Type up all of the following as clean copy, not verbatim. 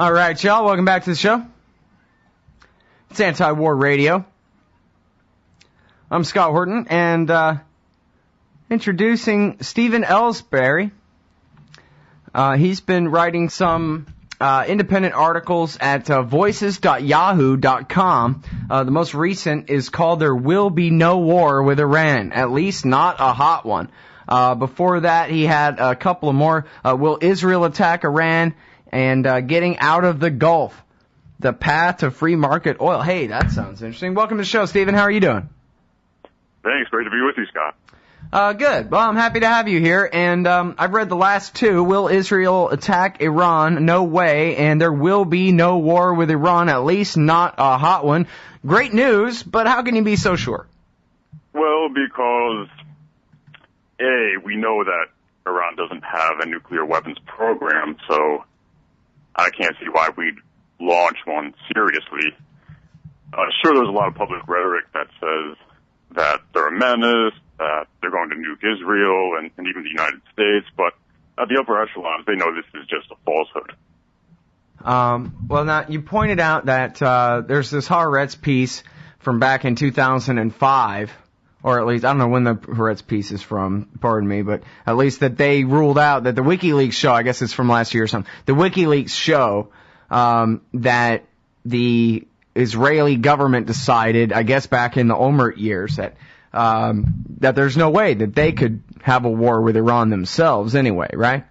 All right, y'all, welcome back to the show. It's Anti-War Radio. I'm Scott Horton, and introducing Stephen Elsberry. He's been writing some independent articles at voices.yahoo.com. The most recent is called There Will Be No War with Iran, at least not a hot one. Before that, he had a couple of more. Will Israel attack Iran? And getting out of the Gulf, the path to free market oil. Hey, that sounds interesting. Welcome to the show, Stephen. How are you doing? Thanks. Great to be with you, Scott. Good. Well, I'm happy to have you here. And I've read the last two. Will Israel attack Iran? No way. And there will be no war with Iran, at least not a hot one. Great news, but how can you be so sure? Well, because, A, we know that Iran doesn't have a nuclear weapons program, so I can't see why we'd launch one seriously. Sure, there's a lot of public rhetoric that says that they're a menace, that they're going to nuke Israel and even the United States, but at the upper echelons, they know this is just a falsehood. Well, now, you pointed out that there's this Haaretz piece from back in 2005, or at least, I don't know when the Haaretz piece is from, pardon me, but at least that they ruled out that the WikiLeaks show, I guess it's from last year or something, the WikiLeaks show that the Israeli government decided, I guess back in the Olmert years, that there's no way that they could have a war with Iran themselves anyway, right?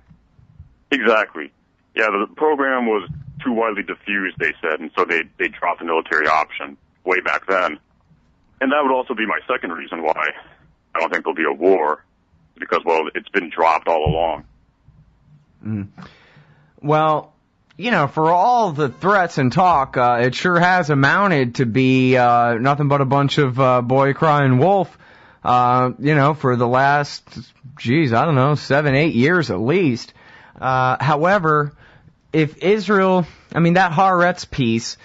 Exactly. Yeah, the program was too widely diffused, they said, and so they dropped the military option way back then. And that would also be my second reason why I don't think there'll be a war, because, well, it's been dropped all along. Well, you know, for all the threats and talk, it sure has amounted to be nothing but a bunch of boy crying wolf, you know, for the last, I don't know, 7-8 years at least. However, if Israel, I mean, that Haaretz piece,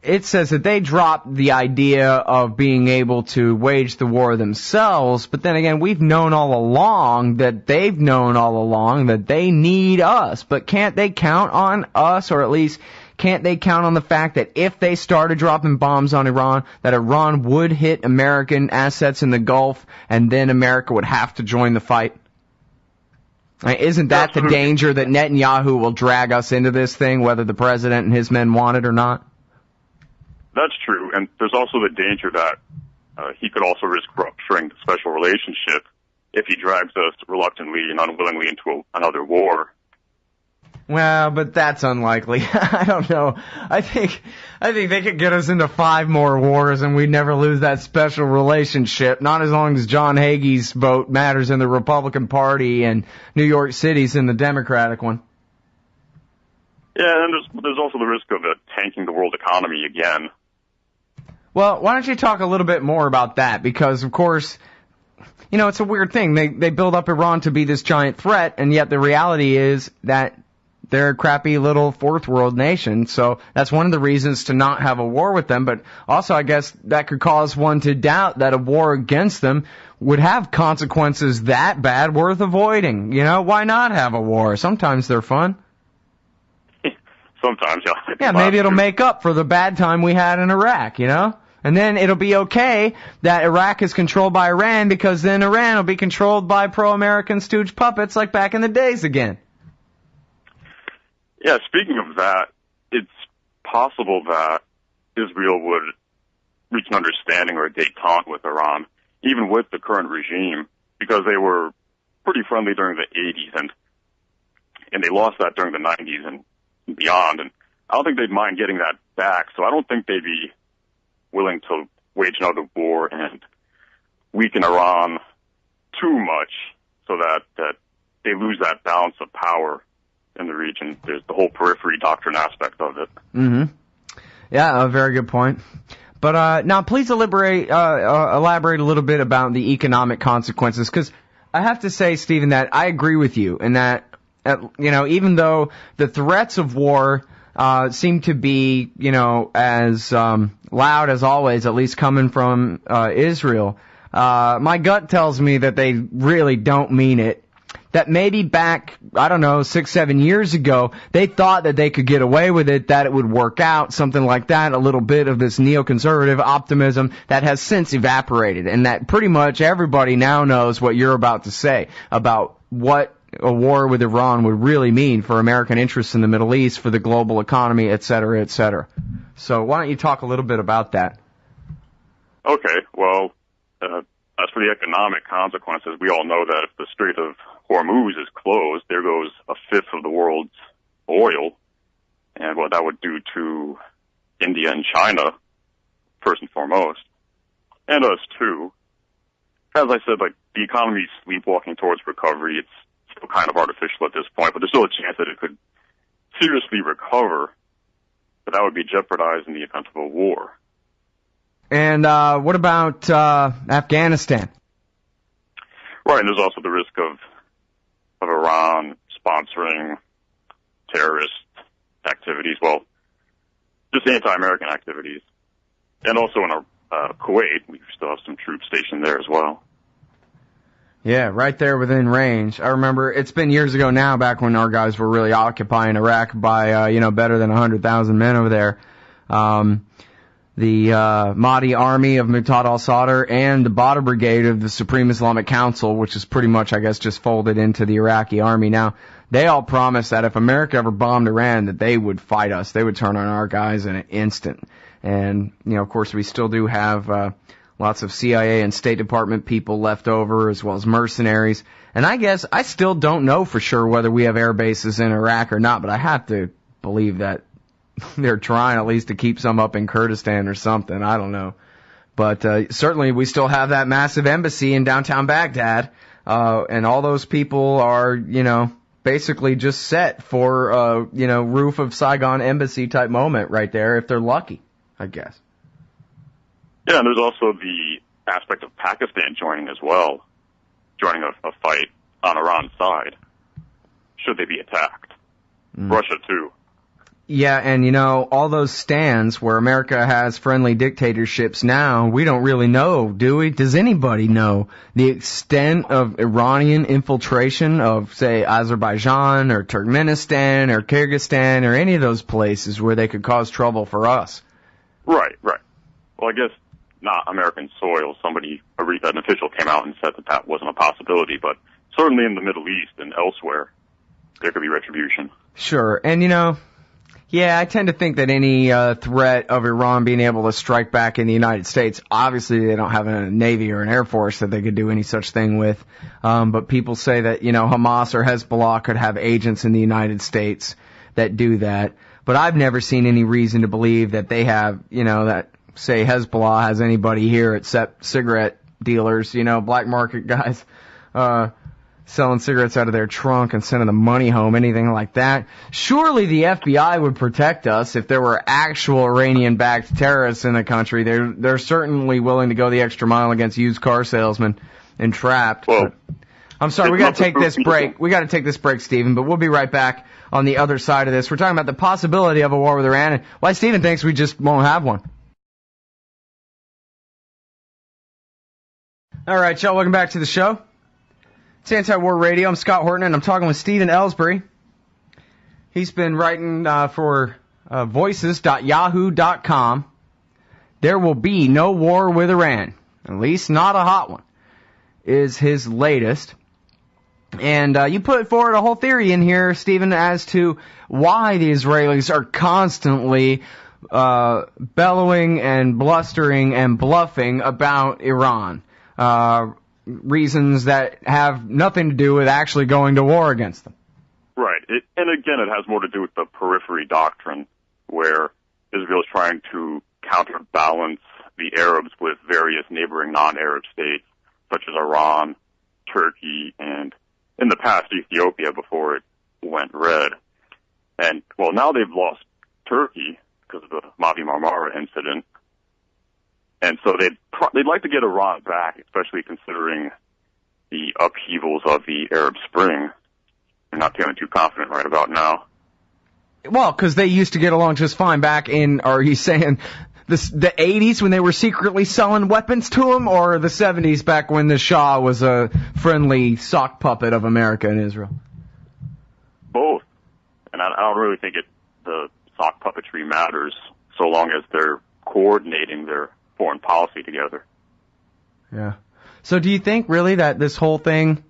it says that they dropped the idea of being able to wage the war themselves, but then again, we've known all along that they've known all along that they need us. But can't they count on us, or at least can't they count on the fact that if they started dropping bombs on Iran, that Iran would hit American assets in the Gulf, and then America would have to join the fight? Isn't that the danger that Netanyahu will drag us into this thing, whether the president and his men want it or not? That's true, and there's also the danger that he could also risk rupturing the special relationship if he drags us reluctantly and unwillingly into another war. Well, but that's unlikely. I don't know. I think they could get us into 5 more wars and we'd never lose that special relationship. Not as long as John Hagee's vote matters in the Republican Party and New York City's in the Democratic one. Yeah, and there's also the risk of tanking the world economy again. Well, why don't you talk a little bit more about that? Because, of course, you know, it's a weird thing. They build up Iran to be this giant threat, and yet the reality is that they're a crappy little fourth world nation. So that's one of the reasons to not have a war with them. But also, I guess that could cause one to doubt that a war against them would have consequences that bad worth avoiding. You know, why not have a war? Sometimes they're fun. Sometimes, yeah. Yeah, maybe it'll make up for the bad time we had in Iraq, you know? And then it'll be okay that Iraq is controlled by Iran, because then Iran will be controlled by pro-American stooge puppets like back in the days again. Yeah, speaking of that, it's possible that Israel would reach an understanding or a détente with Iran, even with the current regime, because they were pretty friendly during the 80s, and they lost that during the 90s and beyond, and I don't think they'd mind getting that back, so I don't think they'd be willing to wage another war and weaken Iran too much so that they lose that balance of power in the region. There's the whole periphery doctrine aspect of it. Yeah, a very good point. But now please elaborate a little bit about the economic consequences, because I have to say, Stephen, that I agree with you in that, you know, even though the threats of war seem to be, you know, as loud as always, at least coming from Israel, my gut tells me that they really don't mean it. that maybe back, I don't know, 6, 7 years ago, they thought that they could get away with it, that it would work out, something like that, a little bit of this neoconservative optimism that has since evaporated, and that pretty much everybody now knows what you're about to say about what a war with Iran would really mean for American interests in the Middle East, for the global economy, et cetera, et cetera. So why don't you talk a little bit about that? Okay, well, as for the economic consequences, we all know that if the Strait of Hormuz is closed, there goes a fifth of the world's oil, and what that would do to India and China, first and foremost, and us too. As I said, like, the economy's sleepwalking towards recovery. It's still kind of artificial at this point, but there's still a chance that it could seriously recover, but that would be jeopardized in the event of a war. And what about Afghanistan? Right, and there's also the risk of Iran sponsoring terrorist activities, well, just anti-American activities. And also in Kuwait, we still have some troops stationed there as well. Yeah, right there within range. I remember it's been years ago now, back when our guys were really occupying Iraq by, better than 100,000 men over there. The Mahdi Army of Muqtada al-Sadr and the Badr Brigade of the Supreme Islamic Council, which is pretty much, I guess, just folded into the Iraqi army now. They all promised that if America ever bombed Iran, that they would fight us. They would turn on our guys in an instant. And, of course, we still do have lots of CIA and State Department people left over, as well as mercenaries. And I guess I still don't know for sure whether we have air bases in Iraq or not, but I have to believe that they're trying at least to keep some up in Kurdistan or something. I don't know. But certainly we still have that massive embassy in downtown Baghdad. And all those people are, basically just set for, roof of Saigon embassy type moment right there, if they're lucky, I guess. Yeah, and there's also the aspect of Pakistan joining as well, joining a fight on Iran's side, should they be attacked. Russia, too. Yeah, and all those stands where America has friendly dictatorships now, we don't really know, do we? Does anybody know the extent of Iranian infiltration of, say, Azerbaijan or Turkmenistan or Kyrgyzstan or any of those places where they could cause trouble for us? Right. Well, I guess not American soil. An official came out and said that wasn't a possibility, but certainly in the Middle East and elsewhere, there could be retribution. Sure, and yeah, I tend to think that any threat of Iran being able to strike back in the United States, obviously they don't have a Navy or an Air Force that they could do any such thing with. But people say that, Hamas or Hezbollah could have agents in the United States that do that. But I've never seen any reason to believe that they have, that, say, Hezbollah has anybody here except cigarette dealers, black market guys, selling cigarettes out of their trunk and sending the money home, anything like that. Surely the FBI would protect us if there were actual Iranian-backed terrorists in the country. They're certainly willing to go the extra mile against used car salesmen entrapped. Well, I'm sorry, we got to take this break. We got to take this break, Stephen, but we'll be right back on the other side of this. We're talking about the possibility of a war with Iran and why Stephen thinks we just won't have one. All right, y'all, welcome back to the show. It's Anti-War Radio. I'm Scott Horton, and I'm talking with Stephen Elsberry. He's been writing for voices.yahoo.com. There will be no war with Iran, at least not a hot one, is his latest. And you put forward a whole theory in here, Stephen, as to why the Israelis are constantly bellowing and blustering and bluffing about Iran. Reasons that have nothing to do with actually going to war against them. Right. And again, it has more to do with the periphery doctrine, where Israel is trying to counterbalance the Arabs with various neighboring non-Arab states, such as Iran, Turkey, and in the past, Ethiopia before it went red. And, well, now they've lost Turkey because of the Mavi Marmara incident. And so they'd like to get Iran back, especially considering the upheavals of the Arab Spring. They're not feeling too confident right about now. Well, because they used to get along just fine back in, are you saying The 80s when they were secretly selling weapons to him, or the 70s back when the Shah was a friendly sock puppet of America and Israel? Both. And I don't really think the sock puppetry matters so long as they're coordinating their foreign policy together. Yeah. So do you think really that this whole thing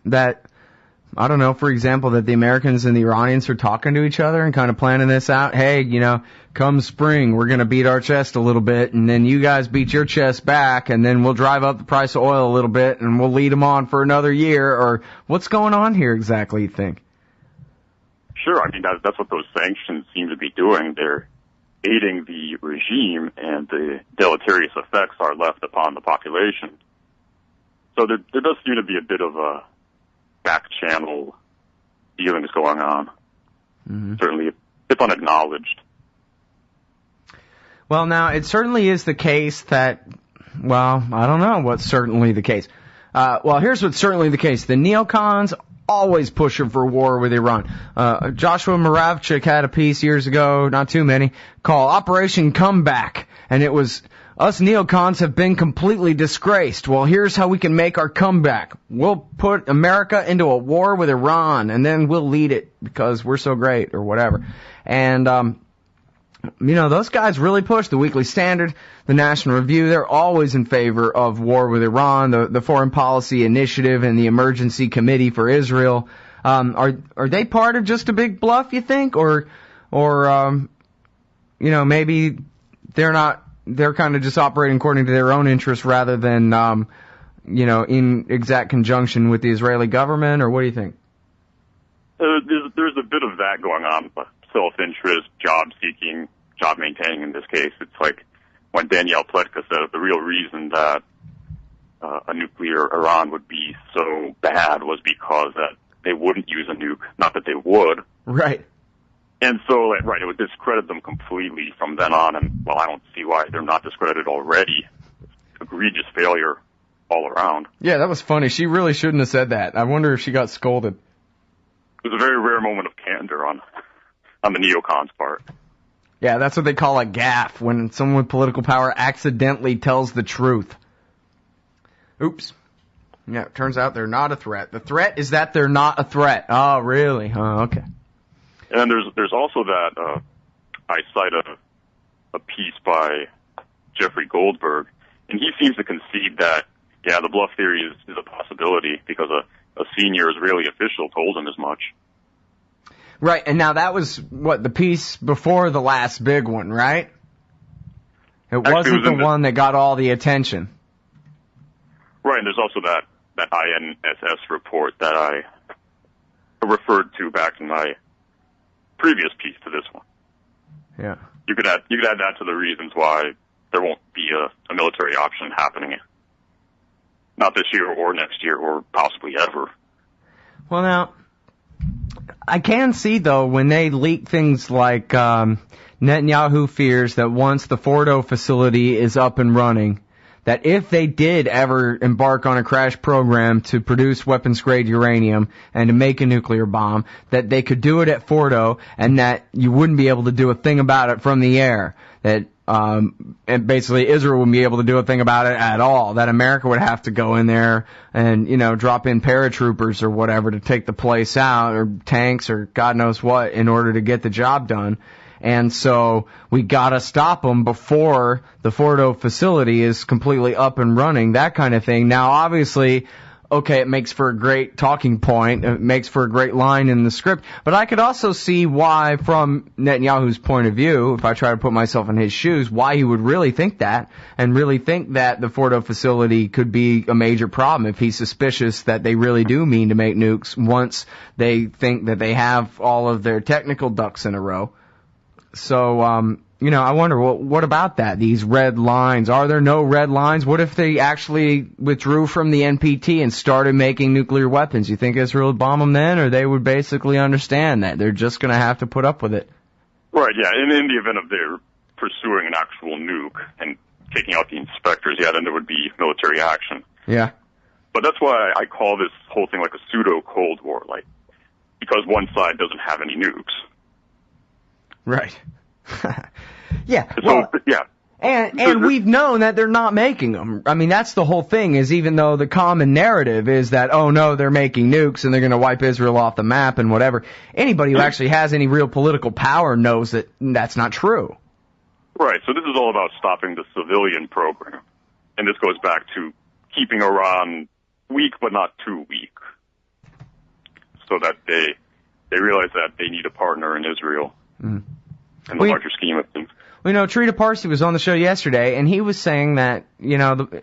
that, I don't know, for example, that the Americans and the Iranians are talking to each other and kind of planning this out? Hey, come spring, we're going to beat our chest a little bit, and then you guys beat your chest back, and then we'll drive up the price of oil a little bit, and we'll lead them on for another year, or what's going on here exactly, you think? Sure, I mean, that's what those sanctions seem to be doing. They're aiding the regime, and the deleterious effects are left upon the population. So there does seem to be a bit of a back-channel dealings going on. Mm-hmm. Certainly, if unacknowledged. Well, now, it certainly is the case that, well, I don't know what's certainly the case. Well, here's what's certainly the case. The neocons always pushing for war with Iran. Joshua Moravchik had a piece years ago, not too many, called Operation Comeback, and it was, us neocons have been completely disgraced. Well, here's how we can make our comeback. We'll put America into a war with Iran, and then we'll lead it because we're so great, or whatever. And, those guys really push the Weekly Standard, the National Review. They're always in favor of war with Iran, the Foreign Policy Initiative and the Emergency Committee for Israel. Are they part of just a big bluff, you think? Or maybe they're not, they're kind of just operating according to their own interests rather than, in exact conjunction with the Israeli government, or what do you think? There's a bit of that going on. Self-interest, job-seeking, job-maintaining in this case. It's like when Danielle Pletka said the real reason that a nuclear Iran would be so bad was because that they wouldn't use a nuke, not that they would. Right. And so, it would discredit them completely from then on, and, well, I don't see why they're not discredited already. Egregious failure all around. Yeah, that was funny. She really shouldn't have said that. I wonder if she got scolded. It was a very rare moment of candor on the neocons' part. Yeah, that's what they call a gaffe, when someone with political power accidentally tells the truth. Oops. Yeah, it turns out they're not a threat. The threat is that they're not a threat. Oh, really? Oh, okay. And there's also that, I cite a piece by Jeffrey Goldberg, and he seems to concede that, yeah, the bluff theory is a possibility because a senior Israeli official told him as much. Right, and now that was, the piece before the last big one, right? It wasn't the one that got all the attention. Right, and there's also that INSS report that I referred to back in my previous piece to this one. Yeah. You could add that to the reasons why there won't be a military option happening. Not this year or next year or possibly ever. Well, now, I can see, though, when they leak things like Netanyahu fears that once the Fordo facility is up and running, that if they did ever embark on a crash program to produce weapons-grade uranium and to make a nuclear bomb, that they could do it at Fordo and that you wouldn't be able to do a thing about it from the air. That and basically Israel wouldn't be able to do a thing about it at all. That America would have to go in there and, drop in paratroopers or whatever to take the place out, or tanks or God knows what, in order to get the job done. And so we gotta stop them before the Fordo facility is completely up and running, that kind of thing. Now, obviously, okay, it makes for a great talking point, it makes for a great line in the script, but I could also see why, from Netanyahu's point of view, if I try to put myself in his shoes, why he would really think that, and really think that the Fordo facility could be a major problem if he's suspicious that they really do mean to make nukes once they think that they have all of their technical ducks in a row. So, I wonder, what about that? These red lines. Are there no red lines? What if they actually withdrew from the NPT and started making nuclear weapons? You think Israel would bomb them then, or they would basically understand that they're just going to have to put up with it? Right, yeah. In the event of their pursuing an actual nuke and taking out the inspectors, yeah, then there would be military action. Yeah. But that's why I call this whole thing like a pseudo-Cold War, because one side doesn't have any nukes. Right. Yeah, well, yeah. And we've known that they're not making them. I mean, that's the whole thing, is even though the common narrative is that, oh no, they're making nukes and they're going to wipe Israel off the map and whatever, anybody who actually has any real political power knows that that's not true. Right, so this is all about stopping the civilian program. And this goes back to keeping Iran weak but not too weak, so that they realize that they need a partner in Israel in the larger scheme of things. Well, Trita Parsi was on the show yesterday, and he was saying that,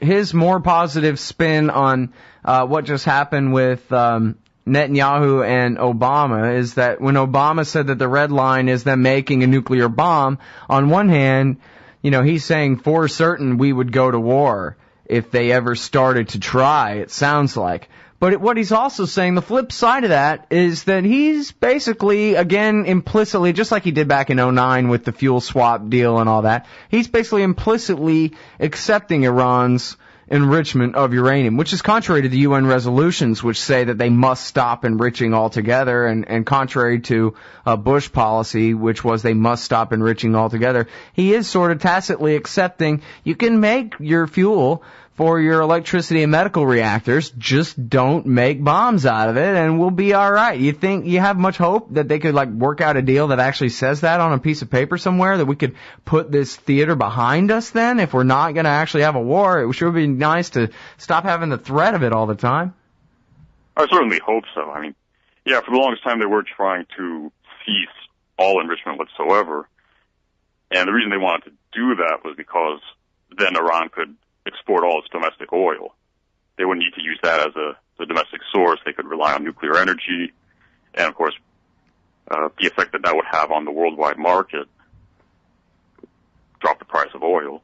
his more positive spin on what just happened with Netanyahu and Obama is that when Obama said that the red line is them making a nuclear bomb, on one hand, he's saying for certain we would go to war if they ever started to try, it sounds like. But what he's also saying, the flip side of that, is that he's basically, again, implicitly, just like he did back in 2009 with the fuel swap deal and all that, he's basically implicitly accepting Iran's enrichment of uranium, which is contrary to the UN resolutions, which say that they must stop enriching altogether, and contrary to Bush policy, which was they must stop enriching altogether. He is sort of tacitly accepting you can make your fuel for your electricity and medical reactors, just don't make bombs out of it, and we'll be all right. You think you have much hope that they could work out a deal that actually says that on a piece of paper somewhere, that we could put this theater behind us then, if we're not going to actually have a war? It sure would be nice to stop having the threat of it all the time. I certainly hope so. I mean, yeah, for the longest time they were trying to cease all enrichment whatsoever, and the reason they wanted to do that was because then Iran could export all its domestic oil. They wouldn't need to use that as a domestic source. They could rely on nuclear energy, and of course, the effect that would have on the worldwide market, drop the price of oil.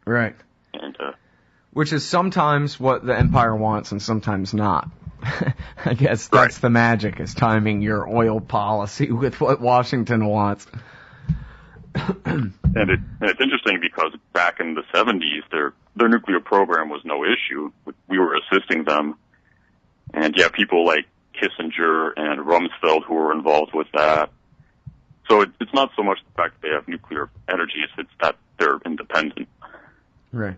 Right. And which is sometimes what the empire wants and sometimes not. I guess that's the magic, is timing your oil policy with what Washington wants. And it's interesting because back in the 70s, their nuclear program was no issue. We were assisting them. And yeah, people like Kissinger and Rumsfeld who were involved with that. So it's not so much the fact that they have nuclear energy, it's that they're independent. Right.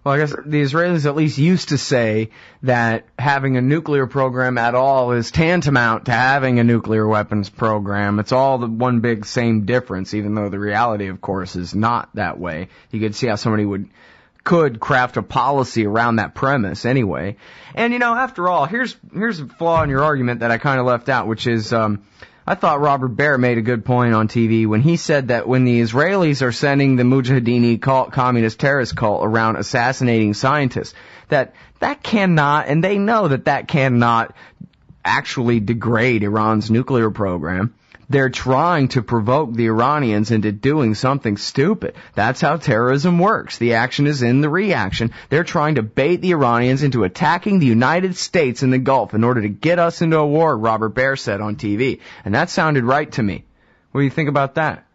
Well, I guess the Israelis at least used to say that having a nuclear program at all is tantamount to having a nuclear weapons program. It's all the one big same difference, even though the reality, of course, is not that way. You could see how somebody could craft a policy around that premise anyway. And, after all, here's a flaw in your argument that I kind of left out, which is, I thought Robert Baer made a good point on TV when he said that when the Israelis are sending the Mujahideen cult, communist terrorist cult, around assassinating scientists, that cannot, and they know that cannot actually degrade Iran's nuclear program. They're trying to provoke the Iranians into doing something stupid. That's how terrorism works. The action is in the reaction. They're trying to bait the Iranians into attacking the United States in the Gulf in order to get us into a war, Robert Baer said on TV. And that sounded right to me. What do you think about that?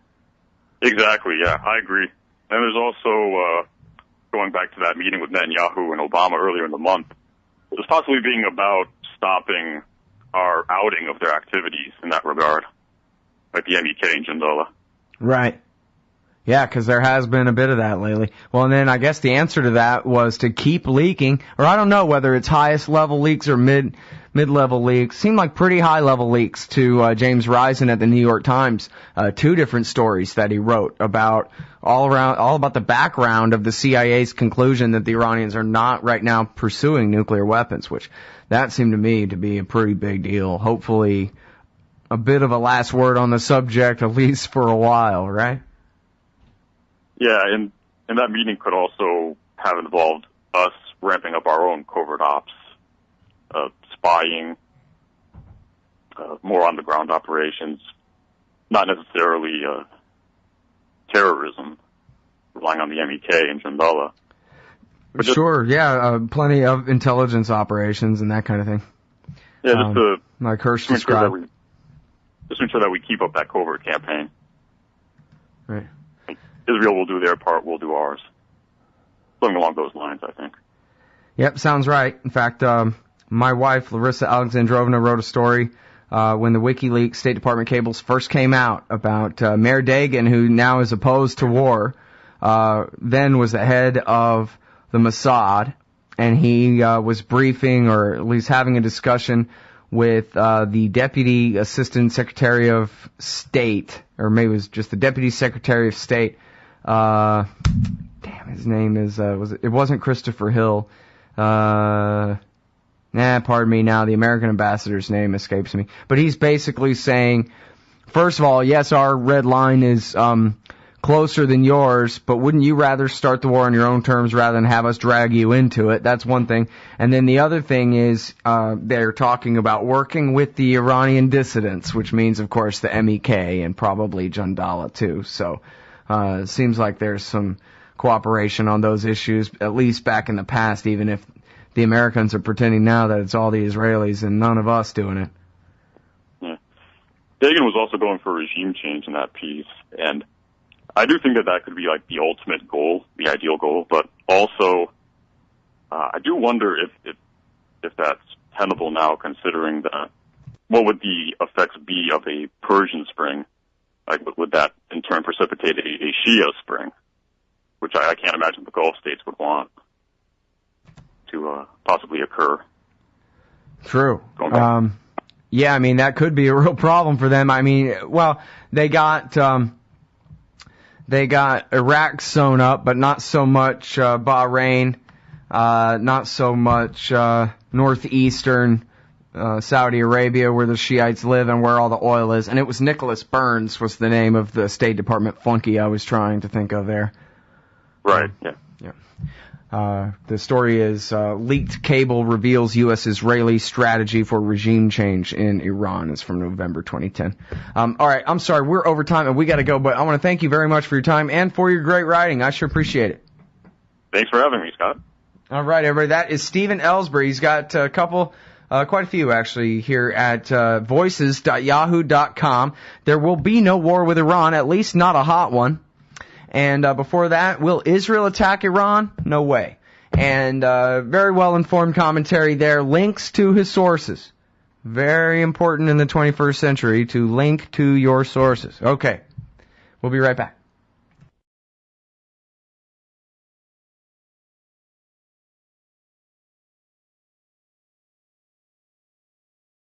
Exactly, yeah, I agree. And there's also, going back to that meeting with Netanyahu and Obama earlier in the month, it's possibly being about stopping our outing of their activities in that regard. Like the MEK in Jindala. Right. Yeah, because there has been a bit of that lately. Well, and then I guess the answer to that was to keep leaking, or I don't know whether it's highest level leaks or mid-level leaks. Seemed like pretty high level leaks to James Risen at the New York Times. 2 different stories that he wrote about all about the background of the CIA's conclusion that the Iranians are not right now pursuing nuclear weapons, which that seemed to me to be a pretty big deal. Hopefully a bit of a last word on the subject, at least for a while, right? Yeah, and that meeting could also have involved us ramping up our own covert ops, spying, more on-the-ground operations, not necessarily terrorism, relying on the MEK in Jindala. Sure, yeah, plenty of intelligence operations and that kind of thing. Yeah, just to like Hirsch described. Just ensure that we keep up that covert campaign. Right. Israel will do their part, we'll do ours. Something along those lines, I think. Yep, sounds right. In fact, my wife, Larissa Alexandrovna, wrote a story when the WikiLeaks State Department cables first came out about Mayor Dagan, who now is opposed to war, then was the head of the Mossad, and he was briefing, or at least having a discussion with the Deputy Assistant Secretary of State, or maybe it was just the Deputy Secretary of State. His name is, it wasn't Christopher Hill. Pardon me now, the American ambassador's name escapes me. But he's basically saying, first of all, yes, our red line is closer than yours, but wouldn't you rather start the war on your own terms rather than have us drag you into it? That's one thing. And then the other thing is they're talking about working with the Iranian dissidents, which means, of course, the MEK and probably Jandala, too. So it seems like there's some cooperation on those issues, at least back in the past, even if the Americans are pretending now that it's all the Israelis and none of us doing it. Yeah. Dagan was also going for regime change in that piece, and I do think that that could be like the ultimate goal, the ideal goal, but also I do wonder if that's tenable now, considering that what would the effects be of a Persian Spring? Like, would that in turn precipitate a Shia Spring, which I can't imagine the Gulf states would want to possibly occur. True. Yeah, I mean, that could be a real problem for them. I mean, well, they got Iraq sewn up, but not so much Bahrain, not so much northeastern Saudi Arabia, where the Shiites live and where all the oil is. And it was Nicholas Burns was the name of the State Department flunky I was trying to think of there. Right, yeah. The story is leaked cable reveals U.S.-Israeli strategy for regime change in Iran. It's from November 2010. All right, I'm sorry, we're over time and we got to go, but I want to thank you very much for your time and for your great writing. I sure appreciate it. Thanks for having me, Scott. All right, everybody, that is Stephen Elsberry. He's got a couple, quite a few actually, here at voices.yahoo.com. There will be no war with Iran, at least not a hot one. And before that, will Israel attack Iran? No way. And very well-informed commentary there. Links to his sources. Very important in the 21st century to link to your sources. Okay. We'll be right back.